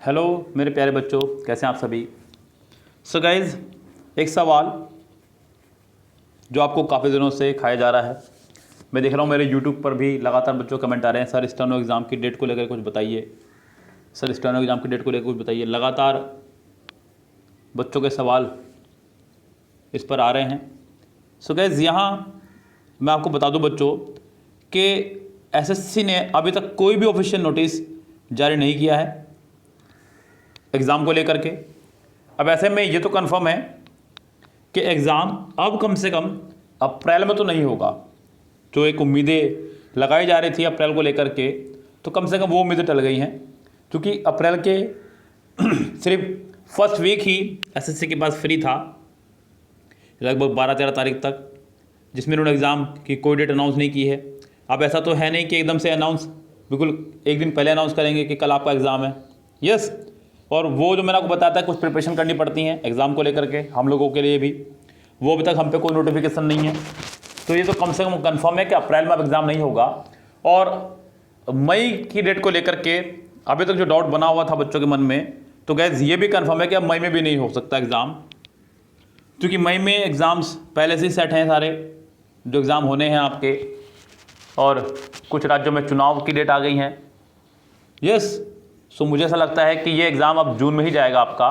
Hello मेरे प्यारे बच्चों, कैसे हैं आप सभी। सो गाइज़, एक सवाल जो आपको काफ़ी दिनों से खाया जा रहा है, मैं देख रहा हूँ मेरे यूट्यूब पर भी लगातार बच्चों कमेंट आ रहे हैं, सर स्टेनो एग्ज़ाम की डेट को लेकर कुछ बताइए, सर स्टेनो एग्ज़ाम की डेट को लेकर कुछ बताइए। लगातार बच्चों के सवाल इस पर आ रहे हैं। सो गाइज़, यहाँ मैं आपको बता दूँ बच्चों कि एसएससी ने अभी तक कोई भी ऑफिशियल नोटिस जारी नहीं किया है एग्ज़ाम को लेकर के। अब ऐसे में ये तो कंफर्म है कि एग्ज़ाम अब कम से कम अप्रैल में तो नहीं होगा। जो एक उम्मीदें लगाई जा रही थी अप्रैल को लेकर के, तो कम से कम वो उम्मीदें टल गई हैं, क्योंकि अप्रैल के सिर्फ फर्स्ट वीक ही एसएससी के पास फ्री था, लगभग 12-13 तारीख तक, जिसमें उन्होंने एग्ज़ाम की कोई डेट अनाउंस नहीं की है। अब ऐसा तो है नहीं कि एकदम से अनाउंस, बिल्कुल एक दिन पहले अनाउंस करेंगे कि कल आपका एग्ज़ाम है। यस, और वो जो मैंने आपको बताया था कुछ प्रिपरेशन करनी पड़ती हैं एग्ज़ाम को लेकर के, हम लोगों के लिए भी, वो अभी तक हम पे कोई नोटिफिकेशन नहीं है। तो ये तो कम से कम कंफर्म है कि अप्रैल में अब एग्ज़ाम नहीं होगा। और मई की डेट को लेकर के अभी तक जो डाउट बना हुआ था बच्चों के मन में, तो गैस ये भी कंफर्म है कि अब मई में भी नहीं हो सकता एग्ज़ाम, क्योंकि मई में एग्ज़ाम्स पहले से ही सेट हैं सारे जो एग्ज़ाम होने हैं आपके, और कुछ राज्यों में चुनाव की डेट आ गई हैं। यस, सो मुझे ऐसा लगता है कि ये एग्ज़ाम अब जून में ही जाएगा आपका,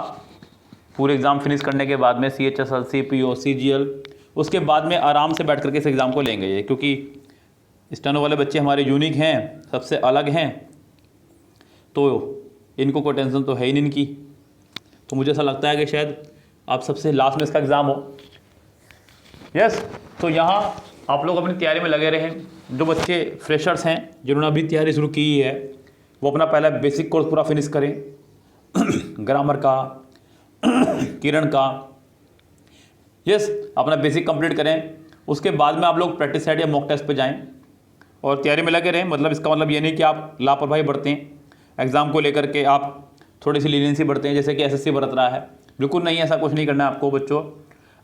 पूरे एग्ज़ाम फिनिश करने के बाद में CHSL, CPO, CGL, उसके बाद में आराम से बैठ करके इस एग्ज़ाम को लेंगे ये, क्योंकि स्टेनो वाले बच्चे हमारे यूनिक हैं, सबसे अलग हैं, तो इनको कोई टेंशन तो है ही नहीं इनकी। तो मुझे ऐसा लगता है कि शायद आप सबसे लास्ट में इसका एग्ज़ाम हो। यस, तो यहाँ आप लोग अपनी तैयारी में लगे रहें। जो बच्चे फ्रेशर्स हैं जिन्होंने अभी तैयारी शुरू की है, वो अपना पहला बेसिक कोर्स पूरा फिनिश करें ग्रामर का, किरण का। यस, अपना बेसिक कंप्लीट करें। उसके बाद में आप लोग प्रैक्टिस सेट या मॉक टेस्ट पे जाएं और तैयारी में लगे रहें। मतलब इसका मतलब ये नहीं कि आप लापरवाही बरतें एग्ज़ाम को लेकर के, आप थोड़ी सी लीनियंसी बरतें जैसे कि एसएससी बरत रहा है। बिल्कुल नहीं, ऐसा कुछ नहीं करना है आपको बच्चों।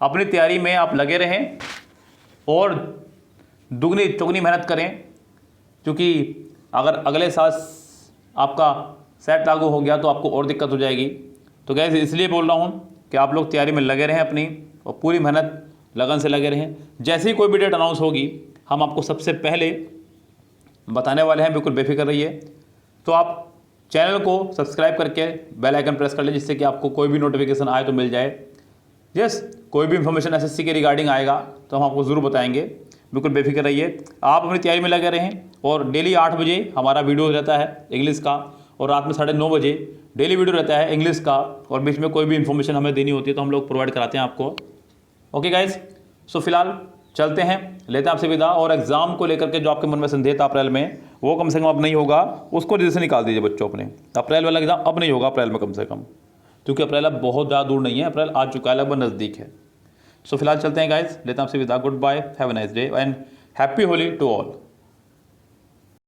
अपनी तैयारी में आप लगे रहें और दुगनी चौगनी मेहनत करें, क्योंकि अगर अगले साल आपका सेट लागू हो गया तो आपको और दिक्कत हो जाएगी। तो गैस इसलिए बोल रहा हूँ कि आप लोग तैयारी में लगे रहें अपनी, और पूरी मेहनत लगन से लगे रहें। जैसे ही कोई भी डेट अनाउंस होगी हम आपको सबसे पहले बताने वाले हैं, बिल्कुल बेफिक्र रहिए। तो आप चैनल को सब्सक्राइब करके बेल आइकन प्रेस कर लें, जिससे कि आपको कोई भी नोटिफिकेशन आए तो मिल जाए। यस, कोई भी इन्फॉर्मेशन एसएससी के रिगार्डिंग आएगा तो हम आपको ज़रूर बताएंगे, बिल्कुल बेफिक्र रहिए। आप अपनी तैयारी में लगे रहें, और डेली 8 बजे हमारा वीडियो रहता है इंग्लिश का, और रात में 9:30 बजे डेली वीडियो रहता है इंग्लिश का, और बीच में कोई भी इन्फॉर्मेशन हमें देनी होती है तो हम लोग प्रोवाइड कराते हैं आपको। ओके गाइज, सो फिलहाल चलते हैं, लेते हैं आपसे विदा। और एग्ज़ाम को लेकर के जो आपके मन में संदेह था अप्रैल में, वो कम से कम अब नहीं होगा, उसको जैसे निकाल दीजिए बच्चों अपने। अप्रैल वाला एग्ज़ाम अब नहीं होगा अप्रैल में कम से कम, क्योंकि अप्रैल अब बहुत ज़्यादा दूर नहीं है, अप्रैल आ चुका है, लगभग नज़दीक है। सो फिलहाल चलते हैं गाइज, लेते हैं आपसे विदा। Good bye, have a nice day and happy Holi to all.